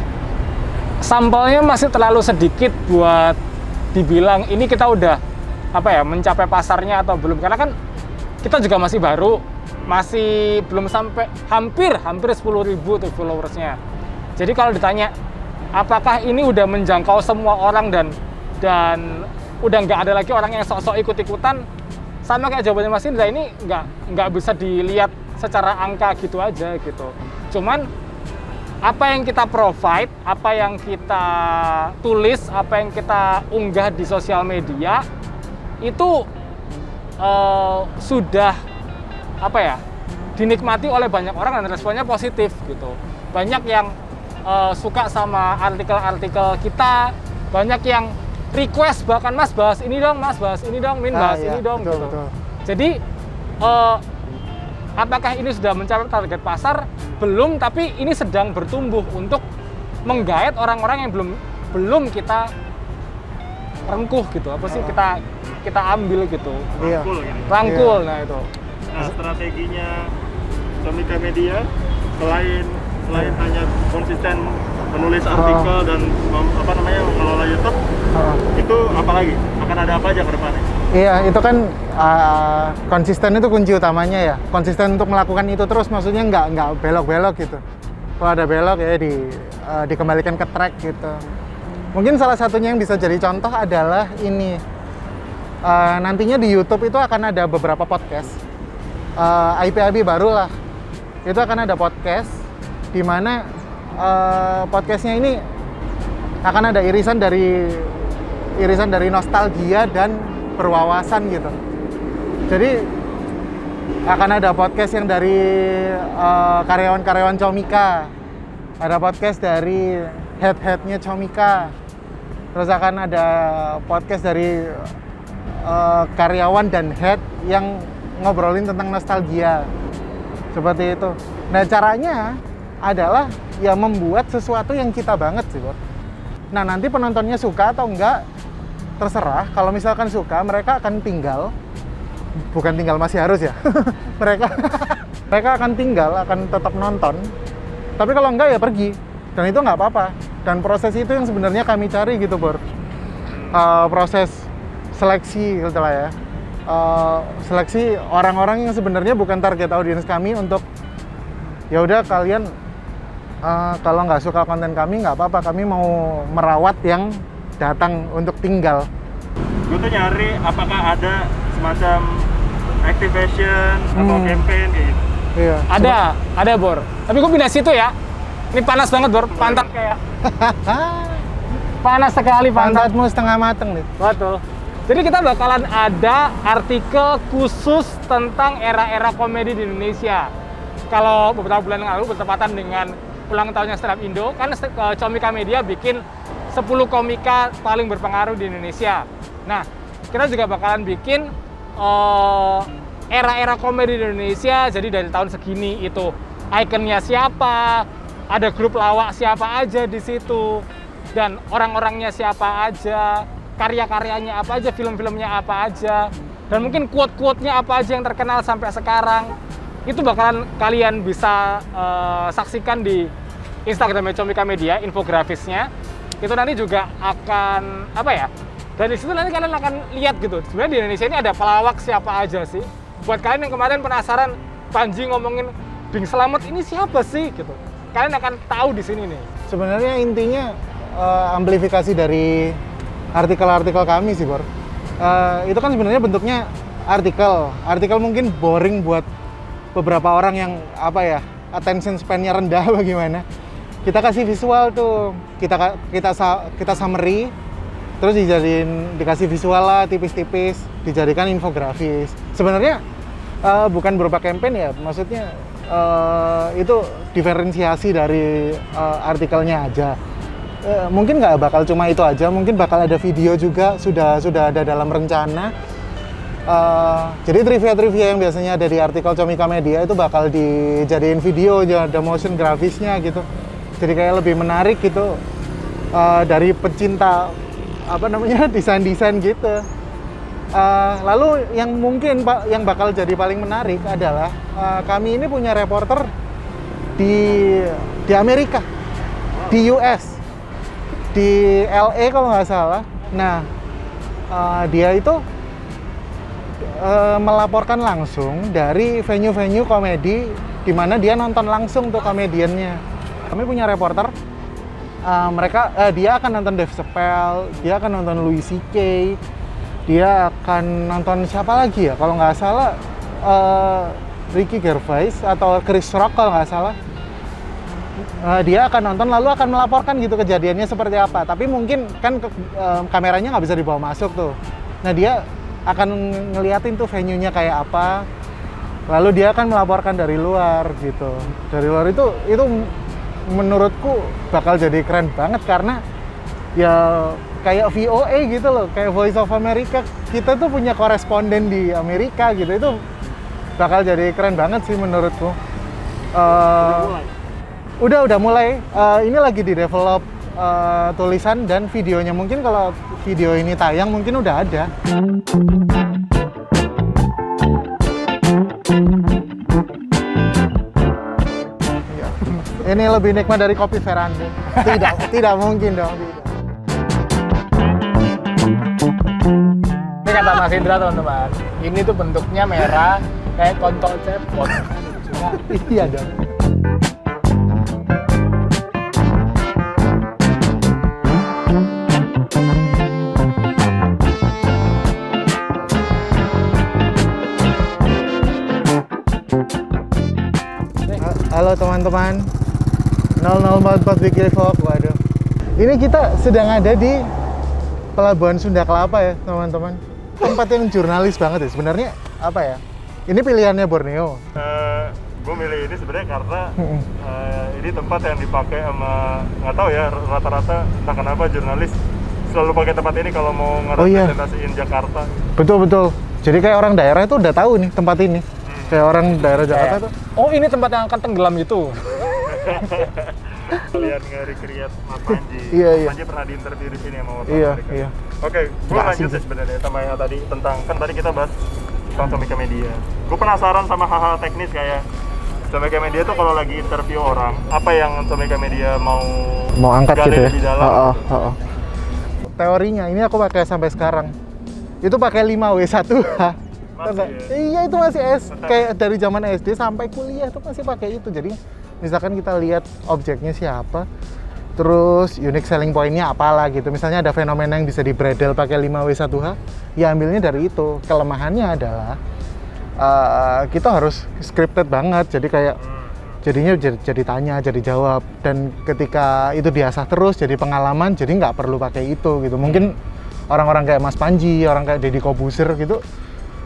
B: sampelnya masih terlalu sedikit buat dibilang ini kita udah mencapai pasarnya atau belum, karena kan kita juga masih baru, masih belum sampai hampir 10.000 tuh followersnya. Jadi kalau ditanya apakah ini udah menjangkau semua orang dan udah nggak ada lagi orang yang sok-sok ikut-ikutan, sama kayak jawabannya Mas Indra, ini nggak bisa dilihat secara angka gitu aja gitu. Cuman apa yang kita provide, apa yang kita tulis, apa yang kita unggah di sosial media itu sudah dinikmati oleh banyak orang dan responnya positif gitu. Banyak yang suka sama artikel-artikel kita, banyak yang request bahkan Mas bahas ini dong, Mas bahas ini dong, Min bahas ini dong
A: betul,
B: gitu.
A: betul.
B: Jadi apakah ini sudah mencapai target pasar? Belum, tapi ini sedang bertumbuh untuk menggait orang-orang yang belum kita rengkuh gitu. Apa sih kita ambil gitu.
A: Iya.
C: Rangkul gini.
B: Rangkul,
A: Iya.
B: Nah itu.
C: Nah, strateginya Comika Media selain hanya konsisten menulis artikel dan mengelola YouTube, itu apa lagi? Akan ada apa aja ke depannya?
A: Iya, itu kan konsisten itu kunci utamanya ya. Konsisten untuk melakukan itu terus, maksudnya nggak belok-belok gitu. Kalau ada belok ya dikembalikan ke track gitu. Mungkin salah satunya yang bisa jadi contoh adalah ini. Nantinya di YouTube itu akan ada beberapa podcast. IPAB baru lah. Itu akan ada podcast di mana podcastnya ini akan ada irisan dari nostalgia dan berwawasan gitu. Jadi akan ada podcast yang dari karyawan-karyawan Comika, ada podcast dari head-headnya Comika, terus akan ada podcast dari karyawan dan head yang ngobrolin tentang nostalgia seperti itu. Nah, caranya adalah ya membuat sesuatu yang kita banget sih, Bor. Nah, nanti penontonnya suka atau enggak terserah. Kalau misalkan suka, mereka akan tinggal. Bukan tinggal, masih harus ya. mereka akan tinggal, akan tetap nonton. Tapi kalau enggak ya pergi. Dan itu nggak apa-apa. Dan proses itu yang sebenarnya kami cari gitu, Bor. Proses seleksi gitu lah ya. Seleksi orang-orang yang sebenarnya bukan target audiens kami untuk ya udah kalian kalau nggak suka konten kami nggak apa-apa, kami mau merawat yang datang untuk tinggal.
C: Gue tuh nyari apakah ada semacam activation atau campaign kayak gitu.
A: Iya.
B: Ada Bor. Tapi gue pindah situ ya. Ini panas banget Bor, pantat kayak panas sekali pantat.
A: Pantatmu setengah mateng nih.
B: Betul. Jadi kita bakalan ada artikel khusus tentang era-era komedi di Indonesia. Kalau beberapa bulan yang lalu bertepatan dengan ulang tahunnya Stand Up Indo, kan Comika Media bikin 10 komika paling berpengaruh di Indonesia. Nah, kita juga bakalan bikin era-era komedi di Indonesia. Jadi dari tahun segini itu ikonnya siapa, ada grup lawak siapa aja di situ, dan orang-orangnya siapa aja, karya-karyanya apa aja, film-filmnya apa aja, dan mungkin quote-quote-nya apa aja yang terkenal sampai sekarang. Itu bakalan kalian bisa saksikan di Instagramnya Comika Media, infografisnya. Itu nanti juga akan, dari situ nanti kalian akan lihat gitu. Sebenarnya di Indonesia ini ada pelawak siapa aja sih. Buat kalian yang kemarin penasaran, Panji ngomongin Bing Slamet ini siapa sih gitu. Kalian akan tahu di sini nih.
A: Sebenarnya intinya amplifikasi dari artikel-artikel kami sih, Bor. Itu kan sebenarnya bentuknya artikel. Artikel mungkin boring buat beberapa orang yang attention span-nya rendah bagaimana. Kita kasih visual tuh, kita summary, terus dikasih visual lah tipis-tipis, dijadikan infografis. Sebenarnya bukan berupa campaign ya, maksudnya itu diferensiasi dari artikelnya aja. Mungkin nggak bakal cuma itu aja, mungkin bakal ada video juga, sudah ada dalam rencana. Jadi trivia-trivia yang biasanya ada di artikel Comika Media itu bakal dijadiin video, ada motion grafisnya gitu. Jadi kayak lebih menarik gitu dari pecinta desain-desain gitu. Lalu yang mungkin yang bakal jadi paling menarik adalah kami ini punya reporter di Amerika. di US, di LA kalau nggak salah. Nah, dia itu melaporkan langsung dari venue-venue komedi di mana dia nonton langsung tuh komediannya. Kami punya reporter, dia akan nonton Dave Chappelle, dia akan nonton Louis C.K., dia akan nonton siapa lagi ya? Kalau nggak salah Ricky Gervais atau Chris Rock kalau nggak salah. Dia akan nonton lalu akan melaporkan gitu kejadiannya seperti apa. Tapi mungkin kan kameranya nggak bisa dibawa masuk tuh. Nah dia akan ngeliatin tuh venue-nya kayak apa. Lalu dia akan melaporkan dari luar gitu. Dari luar itu menurutku bakal jadi keren banget karena ya kayak VOA gitu loh, kayak Voice of America. Kita tuh punya koresponden di Amerika gitu. Itu bakal jadi keren banget sih menurutku. Udah mulai. Ini lagi di develop tulisan dan videonya. Mungkin kalau video ini tayang mungkin udah ada. Ya. Ini lebih nikmat dari kopi Veranda. Tidak mungkin dong. Tidak.
B: Ini kata Mas Indra teman-teman, ini tuh bentuknya merah kayak kontol cepot.
A: Iya dong. Halo teman-teman, 0044 Weekly Vlog. Waduh, ini kita sedang ada di Pelabuhan Sunda Kelapa ya teman-teman. Tempat yang jurnalis banget ya sebenarnya. Apa ya? Ini pilihannya Borneo.
C: Gue milih ini sebenarnya karena ini tempat yang dipakai sama, nggak tahu ya, rata-rata entah kenapa jurnalis selalu pakai tempat ini kalau mau ngerepresentasiin Jakarta.
A: Betul. Jadi kayak orang daerah itu udah tahu nih tempat ini. Kayak orang daerah Jakarta tuh.
B: Oh ini tempat yang akan tenggelam itu.
C: Kalian nge-recreate Mas Panji.
A: Iya.
C: Mas Panji pernah diinterview di sini sama Mas
A: Iya.
C: Oke, gue lanjut sih sebenarnya sama yang tadi tentang, kan tadi kita bahas tentang Comika Media. Gue penasaran sama hal-hal teknis kayak Comika Media tuh kalau lagi interview orang, apa yang Comika Media mau
A: angkat
C: gali
A: gitu ya.
C: lebih dalam?
A: Teorinya ini aku pakai sampai sekarang. Itu pakai 5W1H.
C: Masih ya?
A: Iya itu masih kayak dari zaman SD sampai kuliah tuh masih pakai itu. Jadi misalkan kita lihat objeknya siapa, terus unique selling point-nya apalah gitu. Misalnya ada fenomena yang bisa di-bradle pakai 5W1H, ya ambilnya dari itu. Kelemahannya adalah kita harus scripted banget. Jadi kayak jadinya jadi tanya, jadi jawab. Dan ketika itu diasah terus jadi pengalaman, jadi nggak perlu pakai itu gitu. Mungkin orang-orang kayak Mas Panji, orang kayak Deddy Kobuser gitu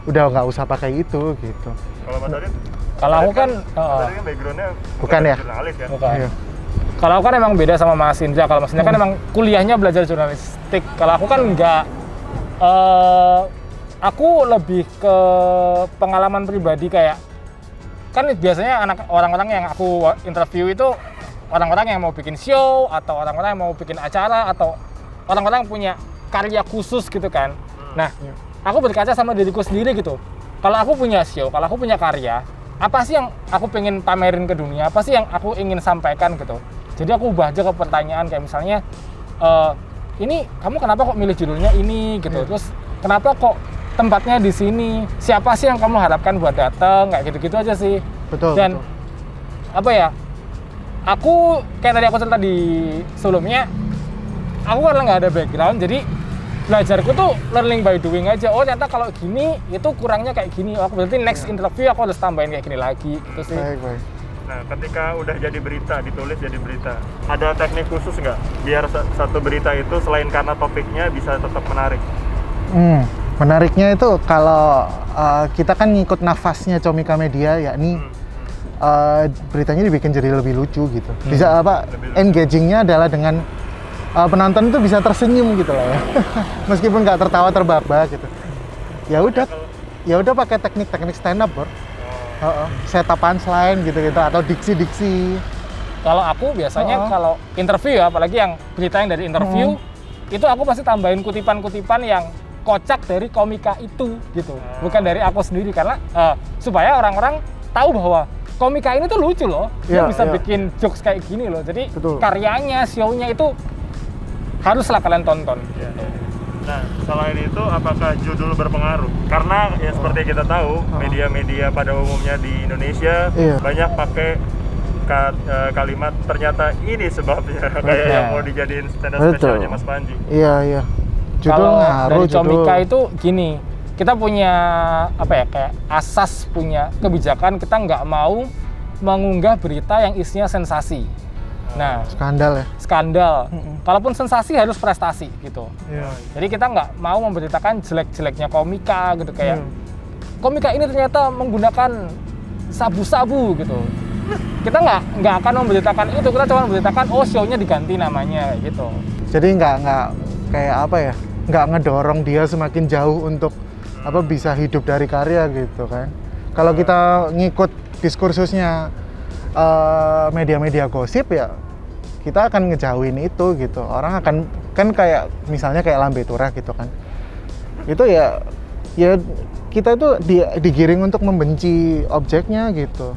A: udah nggak usah pakai itu gitu.
C: Kalau Mas Adit?
B: Kalau aku kan,
C: Tadi kan background-nya
A: Bukan ya?
C: jurnalis kan?
B: bukan.
A: Iya.
B: Kalau aku kan emang beda sama Mas Indra. Kalau Mas Indra kan emang kuliahnya belajar jurnalistik. Kalau aku kan enggak. Aku lebih ke pengalaman pribadi kayak kan biasanya orang-orang yang aku interview itu orang-orang yang mau bikin show atau orang-orang yang mau bikin acara atau orang-orang yang punya karya khusus gitu kan. Nah, aku berkaca sama diriku sendiri gitu. Kalau aku punya show, kalau aku punya karya, apa sih yang aku pengen pamerin ke dunia? Apa sih yang aku ingin sampaikan gitu? Jadi aku ubah aja ke pertanyaan kayak misalnya, ini kamu kenapa kok milih judulnya ini gitu? Terus kenapa kok tempatnya di sini? Siapa sih yang kamu harapkan buat datang? Kayak gitu-gitu aja sih.
A: Betul.
B: Dan apa ya? Aku kayak tadi aku cerita di sebelumnya, aku karena nggak ada background, jadi belajarku tuh learning by doing aja. Oh ternyata kalau gini itu kurangnya kayak gini. Oh, berarti next interview aku harus tambahin kayak gini lagi. Gitu sih.
A: Baik.
C: Nah, ketika udah jadi berita, ditulis jadi berita, ada teknik khusus nggak biar satu berita itu selain karena topiknya bisa tetap menarik?
A: Menariknya itu kalau kita kan ngikut nafasnya Comika Media, yakni beritanya dibikin jadi lebih lucu gitu. Bisa engagingnya adalah dengan penonton itu bisa tersenyum gitu lah ya. Meskipun nggak tertawa terbahak-bahak gitu. Ya udah pakai teknik stand up, Bor. Setup punchline gitu atau diksi-diksi.
B: Kalau aku biasanya kalau interview ya, apalagi yang berita yang dari interview, itu aku pasti tambahin kutipan-kutipan yang kocak dari komika itu gitu. Bukan dari aku sendiri karena supaya orang-orang tahu bahwa komika ini tuh lucu loh. Dia
A: Iya,
B: bisa
A: iya.
B: bikin jokes kayak gini loh. Jadi
A: Betul.
B: karyanya, show-nya itu haruslah kalian tonton.
C: Ya. Nah, selain itu apakah judul berpengaruh? Karena ya seperti kita tahu, media-media pada umumnya di Indonesia
A: Iya.
C: banyak pakai kalimat ternyata ini sebabnya kayak yang mau dijadiin stand up
A: Betul.
C: spesialnya Mas Panji.
A: Iya. Judul
B: Kalau
A: ngaruh,
B: dari Comika
A: judul.
B: itu gini, kita punya apa ya, kayak asas punya kebijakan, kita nggak mau mengunggah berita yang isinya sensasi. Nah,
A: Skandal ya.
B: skandal. Kalaupun sensasi harus prestasi gitu.
A: Iya.
B: Jadi kita nggak mau memberitakan jelek-jeleknya komika gitu, kayak
A: Hmm.
B: komika ini ternyata menggunakan sabu-sabu gitu. Kita nggak akan memberitakan itu, kita cuma memberitakan oh show-nya diganti namanya kayak gitu.
A: Jadi nggak kayak apa ya? Nggak ngedorong dia semakin jauh untuk apa bisa hidup dari karya gitu kan. Kalau kita ngikut diskursusnya media-media gosip ya kita akan ngejauhin itu gitu. Orang akan kan kayak misalnya kayak Lambe Turah gitu kan. Itu ya kita itu digiring untuk membenci objeknya gitu.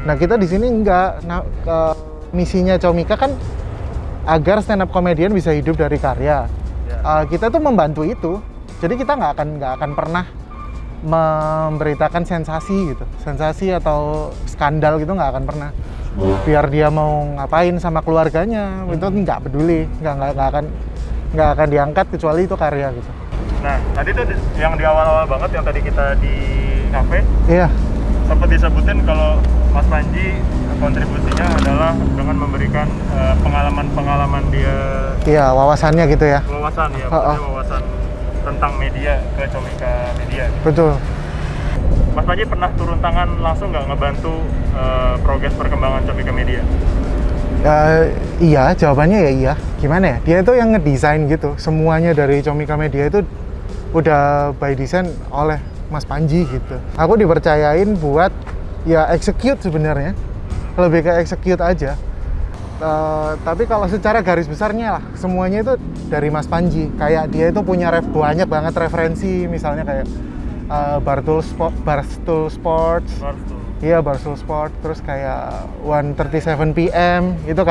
A: Nah, kita di sini enggak. Nah, misinya Comika kan agar stand up comedian bisa hidup dari karya. Kita tuh membantu itu. Jadi kita nggak akan pernah memberitakan sensasi gitu, sensasi atau skandal gitu nggak akan pernah. Biar dia mau ngapain sama keluarganya, itu nggak peduli, nggak akan diangkat kecuali itu karya gitu.
C: Nah, tadi tuh yang di awal-awal banget yang tadi kita di kafe
A: Iya,
C: sempat disebutin kalau Mas Panji kontribusinya adalah dengan memberikan pengalaman-pengalaman dia,
A: iya wawasannya gitu ya.
C: wawasan ya,
A: Oh,
C: maksudnya wawasan tentang media ke Comika Media.
A: Betul.
C: Mas Panji pernah turun tangan langsung nggak ngebantu progres perkembangan Comika Media?
A: Iya, jawabannya ya iya. Gimana ya? Dia itu yang ngedesain gitu. Semuanya dari Comika Media itu udah by design oleh Mas Panji gitu. Aku dipercayain buat ya execute sebenarnya. Lebih ke execute aja. Tapi kalau secara garis besarnya lah, semuanya itu dari Mas Panji. Kayak dia itu punya banyak banget referensi, misalnya kayak Barstool Sports. Iya, Barstool Sport, terus kayak 1:37 PM itu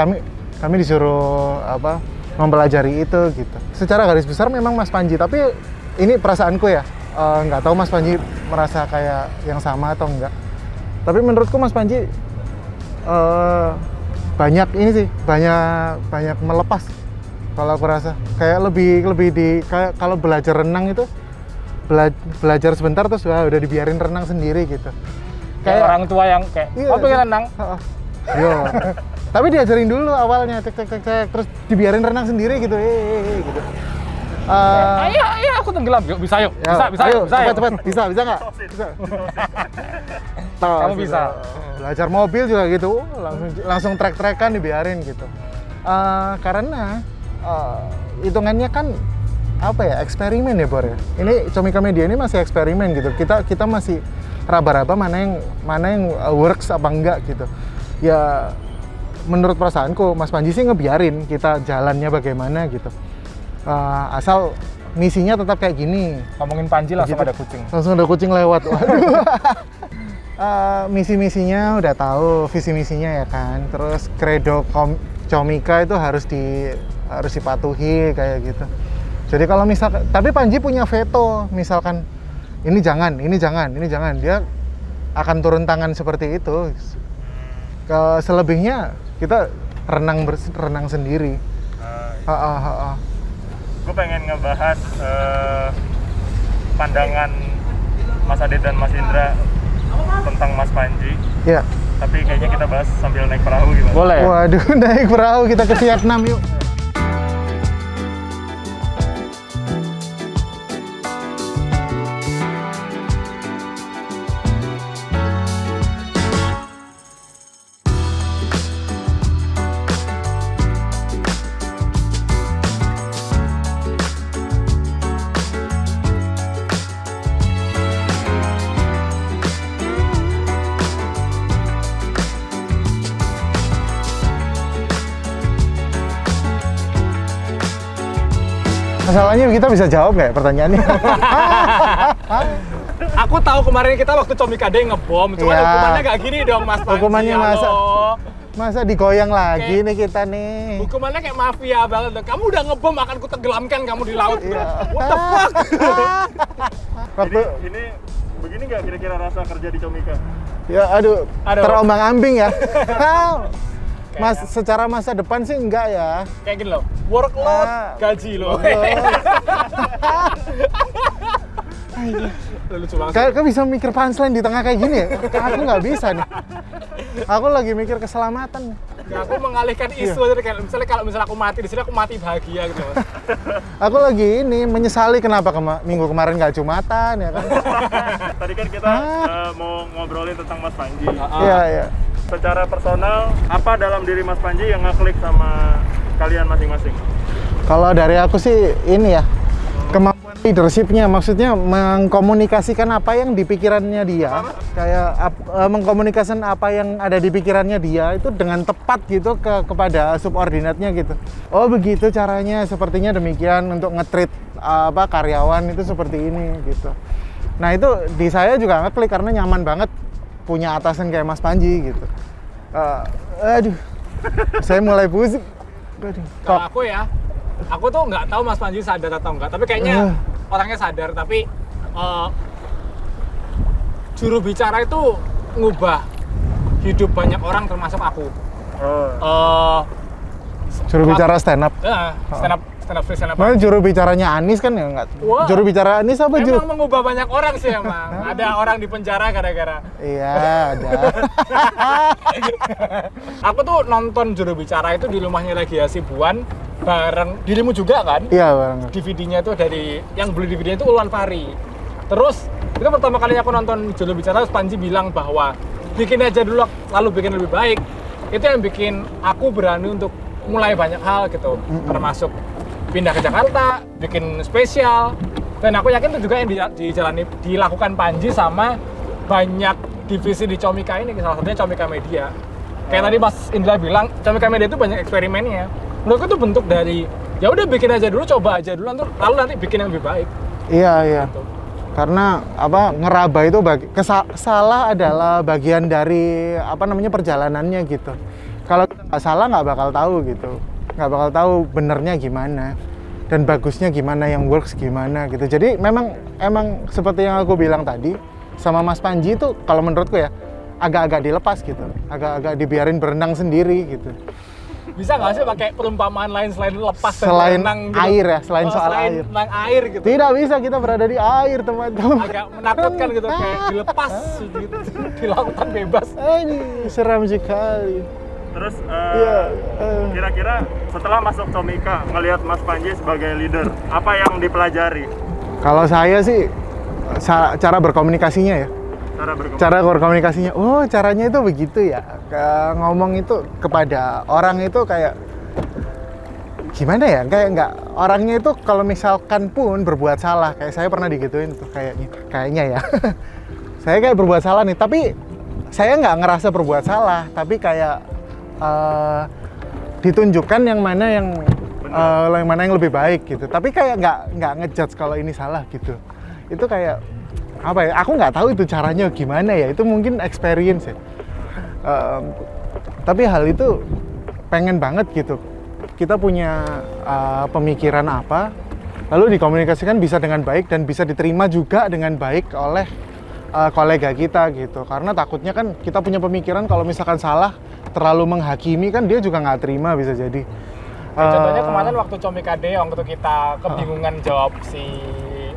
A: kami disuruh apa mempelajari itu gitu. Secara garis besar memang Mas Panji, tapi ini perasaanku ya, nggak tahu Mas Panji merasa kayak yang sama atau enggak. Tapi menurutku Mas Panji banyak ini sih, banyak melepas kalau aku rasa. Kayak lebih di kayak kalau belajar renang itu belajar sebentar terus udah dibiarin renang sendiri gitu.
B: Kayak orang tua yang kayak,
A: Iya,
B: oh pengen renang?
A: Yo. Tapi diajarin dulu awalnya, cek, terus dibiarin renang sendiri gitu, gitu.
B: Ayo, aku tenggelam, yuk bisa yuk,
A: Ya,
B: bisa,
A: ayo,
B: bisa,
A: cepet, bisa nggak? Bisa.
B: Kamu bisa.
A: Belajar mobil juga gitu, langsung trek-trekan dibiarin gitu. Karena hitungannya kan apa ya, eksperimen ya Bor ya. Ini Comika Media ini masih eksperimen gitu. Kita masih raba-raba mana yang works apa enggak gitu. Ya menurut perasaanku Mas Panji sih ngebiarin kita jalannya bagaimana gitu. Asal misinya tetap kayak gini.
B: Ngomongin Panji langsung
A: Gitu.
B: ada kucing.
A: Langsung ada kucing lewat. Waduh. Misi-misinya udah tahu, visi misinya ya kan. Terus kredo Comika itu harus dipatuhi kayak gitu. Jadi kalau misalkan, tapi Panji punya veto, misalkan ini jangan, dia akan turun tangan seperti itu. Selebihnya kita renang sendiri.
C: Gue pengen ngebahas pandangan Mas Adit dan Mas Indra tentang Mas Panji.
A: Ya.
C: Tapi kayaknya kita bahas sambil naik perahu gimana?
B: Boleh.
A: Waduh, naik perahu kita ke Vietnam yuk. Masalahnya kita bisa jawab nggak ya pertanyaannya?
B: Aku tahu kemarin kita waktu Comika Day ngebom, cuma
A: Iya.
B: hukumannya nggak gini dong Mas Panji.
A: Hukumannya masa-
B: halo.
A: Masa digoyang lagi
B: Oke.
A: nih kita nih.
B: Hukumannya kayak mafia banget. Kamu udah ngebom, akan ku tenggelamkan kamu di laut.
A: Iya.
B: What the fuck?
A: Waktu
C: Ini begini nggak kira-kira rasa kerja di Comika?
A: ya aduh,
B: Aduh.
A: terombang-ambing ya. Mas
B: Kayak-
A: secara masa depan sih enggak ya.
B: Kayak gini loh, workload,
A: Ah.
B: gaji loh. Lucu banget.
A: Kak bisa mikir punchline di tengah kayak gini ya? Aku nggak bisa nih. Aku lagi mikir keselamatan.
B: Nggak, aku mengalihkan isu aja kayak misalnya kalau aku mati di sini aku mati bahagia gitu Mas.
A: Aku lagi ini menyesali kenapa minggu kemarin nggak Jumatan ya kan?
C: Tadi kan kita mau ngobrolin tentang Mas Panji.
A: Iya, iya.
C: Secara personal, apa dalam diri Mas Panji yang ngeklik sama kalian masing-masing?
A: Kalau dari aku sih ini ya, kemampuan leadership-nya, maksudnya mengkomunikasikan apa yang di pikirannya dia, kayak mengkomunikasikan apa yang ada di pikirannya dia itu dengan tepat gitu kepada subordinatnya gitu. Oh begitu caranya, sepertinya demikian untuk nge-treat karyawan itu seperti ini gitu. Nah itu di saya juga ngeklik karena nyaman banget punya atasan kayak Mas Panji gitu. Aduh, saya mulai pusing. Aduh,
B: Kalau
A: kok
B: aku ya, aku tuh nggak tahu Mas Panji sadar atau enggak, tapi kayaknya orangnya sadar, tapi juru bicara itu ngubah hidup banyak orang termasuk aku.
A: juru bicara stand up.
B: Stand up.
A: Makanya juru bicaranya Anies kan ya enggak.
B: Wah.
A: Juru bicara Anies apa juru?
B: Emang mengubah banyak orang sih emang. Ada orang di penjara gara-gara.
A: Iya, ada.
B: Aku tuh nonton juru bicara itu di rumahnya lagi Hasibuan bareng dirimu juga kan?
A: Iya, bareng.
B: DVD-nya itu dari yang beli DVD-nya itu Ulwan Fari. Terus itu pertama kalinya aku nonton juru bicara, terus Panji bilang bahwa bikin aja dulu lalu bikin lebih baik. Itu yang bikin aku berani untuk mulai banyak hal gitu, termasuk pindah ke Jakarta, bikin spesial. Dan aku yakin itu juga yang dilakukan Panji sama banyak divisi di Comika ini, salah satunya Comika Media. Kayak tadi Mas Indra bilang, Comika Media itu banyak eksperimennya. Menurutku itu bentuk dari ya udah bikin aja dulu, coba aja dulu, lalu nanti bikin yang lebih baik.
A: Iya, iya.
B: Gitu.
A: Karena ngeraba itu salah adalah bagian dari perjalanannya gitu. Kalau kita nggak salah nggak bakal tahu gitu. Nggak bakal tahu benernya gimana dan bagusnya gimana, yang works gimana gitu. Jadi emang seperti yang aku bilang tadi sama Mas Panji itu kalau menurutku ya agak-agak dilepas gitu, agak-agak dibiarin berenang sendiri gitu.
B: Bisa nggak sih pakai perumpamaan lain selain lepas dan
A: Selain
B: berenang gitu?
A: air ya, selain soal air.
B: Tentang air gitu.
A: Tidak bisa kita berada di air teman-teman.
B: Agak menakutkan gitu, kayak dilepas gitu, di lautan bebas.
A: Ini seram sekali.
C: Terus
A: Iya.
C: kira-kira setelah masuk Comika, ngelihat Mas Panji sebagai leader, apa yang dipelajari?
A: Kalau saya sih cara berkomunikasinya ya. Cara berkomunikasinya, oh caranya itu begitu ya. Ngomong itu kepada orang itu kayak gimana ya? Kayak nggak, orangnya itu kalau misalkan pun berbuat salah, kayak saya pernah digituin tuh kayaknya ya. Saya kayak berbuat salah nih, tapi saya nggak ngerasa berbuat salah, tapi kayak ditunjukkan yang mana yang lebih baik gitu. Tapi kayak nggak ngejudge kalau ini salah gitu. Itu kayak apa ya? Aku nggak tahu itu caranya gimana ya. Itu mungkin experience ya. Tapi hal itu pengen banget gitu. Kita punya pemikiran apa, lalu dikomunikasikan bisa dengan baik dan bisa diterima juga dengan baik oleh kolega kita gitu. Karena takutnya kan kita punya pemikiran kalau misalkan salah, terlalu menghakimi kan dia juga nggak terima, bisa jadi.
B: Contohnya kemarin waktu Comika Day, waktu kita kebingungan jawab si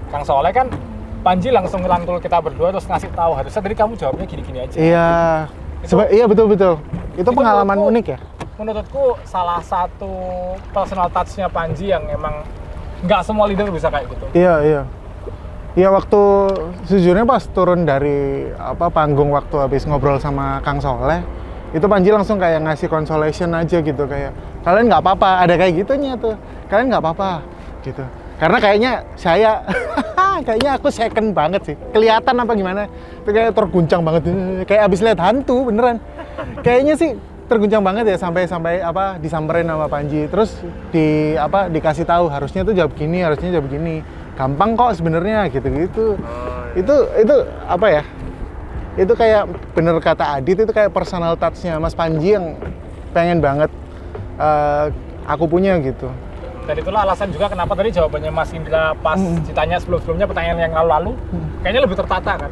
B: Kang Soleh kan, Panji langsung ngerangkul kita berdua terus ngasih tahu, harusnya tadi kamu jawabnya gini-gini aja.
A: Iya, iya betul. Itu pengalaman
B: menurutku-
A: unik ya.
B: Menurutku salah satu personal touch-nya Panji yang emang nggak semua leader bisa kayak gitu.
A: Iya. Iya, waktu sejujurnya pas turun dari panggung waktu habis ngobrol sama Kang Soleh, itu Panji langsung kayak ngasih consolation aja gitu, kayak kalian nggak apa-apa, ada kayak gitunya tuh, kalian nggak apa-apa gitu. Karena kayaknya saya kayaknya aku second banget sih, kelihatan apa gimana, itu kayak terguncang banget, kayak abis lihat hantu beneran. Kayaknya sih terguncang banget ya, sampai disamperin sama Panji, terus dikasih tahu harusnya tuh jawab gini, harusnya jawab gini, gampang kok sebenarnya gitu-gitu. Itu apa ya? Itu kayak bener kata Adit, itu kayak personal touch-nya Mas Panji yang pengen banget aku punya gitu.
B: Dan itulah alasan juga kenapa tadi jawabannya Mas Indra pas ditanya sebelum-sebelumnya pertanyaan yang lalu-lalu kayaknya lebih tertata kan.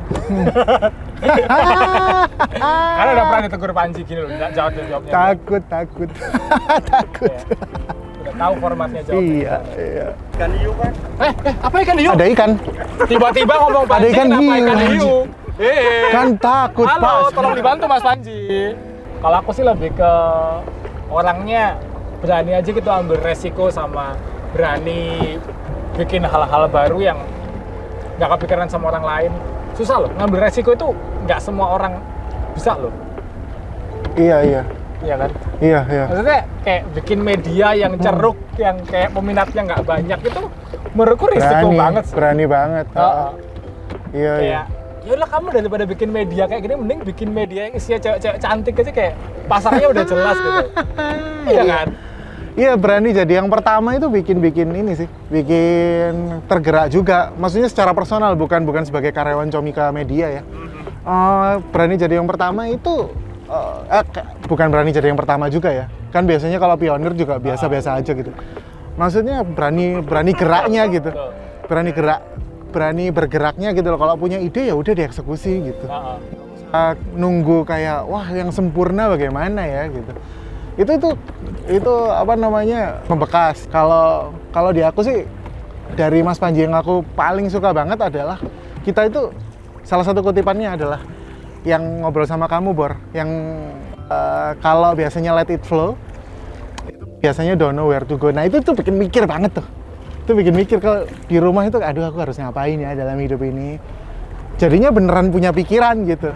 B: Karena udah pernah ditegur Panji gini loh, jawabnya.
A: Takut.
B: Ya. Udah tahu formatnya jawabnya.
A: Iya.
C: Ikan hiu kan?
B: Apa ikan hiu?
A: Ada ikan.
B: Tiba-tiba ngomong
A: Ada
B: Panji
A: ikan
B: kenapa
A: hiu,
B: ikan
A: anjing.
B: hiu?
A: Kan takut,
B: Halo,
A: Pak.
B: tolong dibantu Mas Panji. Kalau aku sih lebih ke orangnya berani aja gitu ambil resiko sama berani bikin hal-hal baru yang nggak kepikiran sama orang lain. Susah loh, ngambil resiko itu nggak semua orang bisa loh.
A: Iya.
B: Iya kan?
A: Iya.
B: Maksudnya kayak bikin media yang ceruk, yang kayak peminatnya nggak banyak itu menurutku risiko banget sih.
A: Berani banget. Iya.
B: Kayak yaudah kamu daripada bikin media kayak gini mending bikin media yang isinya cewek-cewek cantik aja kayak pasarnya udah jelas gitu. Iya kan?
A: Iya, berani jadi yang pertama itu bikin ini sih, bikin tergerak juga. Maksudnya secara personal, bukan sebagai karyawan Comika Media ya. Berani jadi yang pertama itu, bukan berani jadi yang pertama juga ya. Kan biasanya kalau pionir juga biasa-biasa aja gitu. Maksudnya berani geraknya gitu, berani bergeraknya gitu loh. Kalau punya ide ya udah dieksekusi gitu. Nunggu kayak wah yang sempurna bagaimana ya gitu. Itu apa namanya membekas. Kalau di aku sih dari Mas Panji yang aku paling suka banget adalah kita itu salah satu kutipannya adalah yang ngobrol sama kamu Bor, yang kalau biasanya let it flow itu biasanya don't know where to go. Nah itu tuh bikin mikir banget tuh. Itu bikin mikir kalau di rumah itu aduh aku harus ngapain ya dalam hidup ini. Jadinya beneran punya pikiran gitu.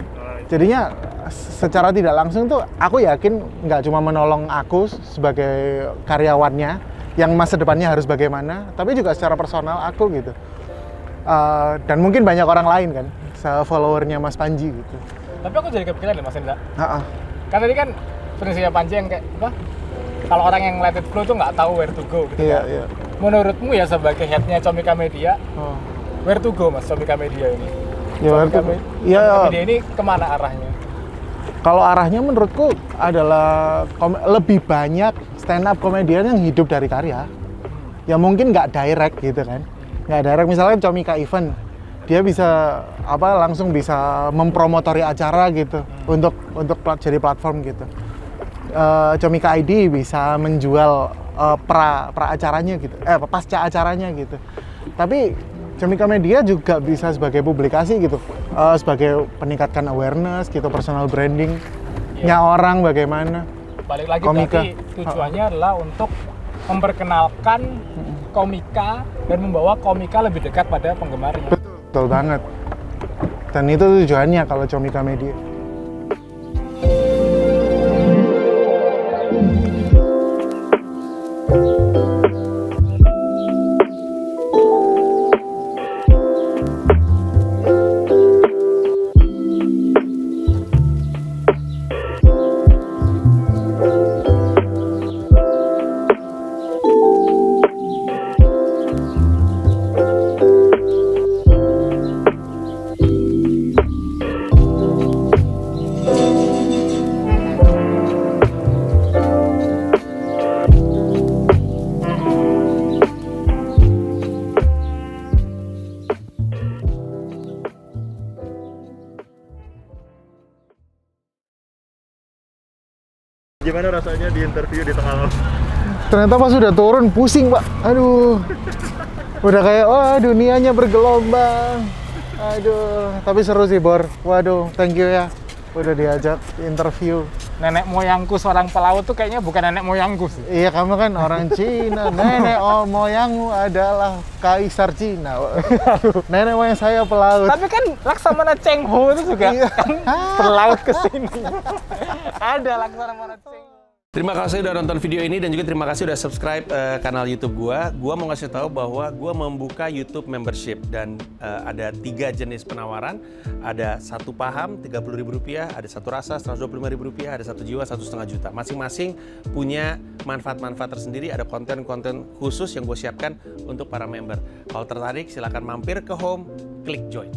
A: Jadinya secara tidak langsung tuh aku yakin nggak cuma menolong aku sebagai karyawannya yang masa depannya harus bagaimana, tapi juga secara personal aku gitu. Dan mungkin banyak orang lain kan, followernya Mas Panji gitu.
B: Tapi aku jadi kepikiran deh Mas Indra.
A: Kan
B: Tadi kan prinsipnya Panji yang kayak apa? Kalau orang yang let it flow tuh nggak tahu where to go gitu kan.
A: Iya.
B: Menurutmu ya sebagai headnya Comika Media, where to go Mas Comika Media ini? Comika Media ini kemana arahnya?
A: Kalau arahnya menurutku adalah lebih banyak stand up komedian yang hidup dari karya. Ya mungkin nggak direct gitu kan. Nggak direct, misalnya Comika Event. Dia bisa langsung bisa mempromotori acara gitu untuk jadi platform gitu. Comika ID bisa menjual pra acaranya gitu. Pasca acaranya gitu. Tapi Comika Media juga bisa sebagai publikasi gitu, sebagai peningkatkan awareness gitu, personal branding-nya orang bagaimana.
B: Balik lagi
A: Komika.
B: berarti tujuannya adalah untuk memperkenalkan komika dan membawa komika lebih dekat pada penggemarnya.
A: Betul banget. Dan itu tujuannya kalau Comika Media.
C: Gimana rasanya di interview di tengah laut?
A: Ternyata pas udah turun pusing Pak. Aduh. Udah kayak wah dunianya bergelombang. Aduh, tapi seru sih Bor. Waduh, thank you ya. Udah diajak interview.
B: Nenek moyangku seorang pelaut tuh kayaknya bukan nenek moyangku sih.
A: Iya, kamu kan orang Cina. Nenek moyangmu adalah kaisar Cina. Nenek moyang saya pelaut.
B: Tapi kan Laksamana Cheng Ho itu juga
A: Iya.
B: kan berlaut ke sini. Ada Laksamana Cheng Ho.
D: Terima kasih udah nonton video ini dan juga terima kasih udah subscribe kanal YouTube gua. Gua mau ngasih tahu bahwa gua membuka YouTube membership dan ada 3 jenis penawaran. Ada satu paham Rp30.000, ada satu rasa Rp125.000, ada satu jiwa Rp1,5 juta. Masing-masing punya manfaat-manfaat tersendiri. Ada konten-konten khusus yang gue siapkan untuk para member. Kalau tertarik silahkan mampir ke home, klik join.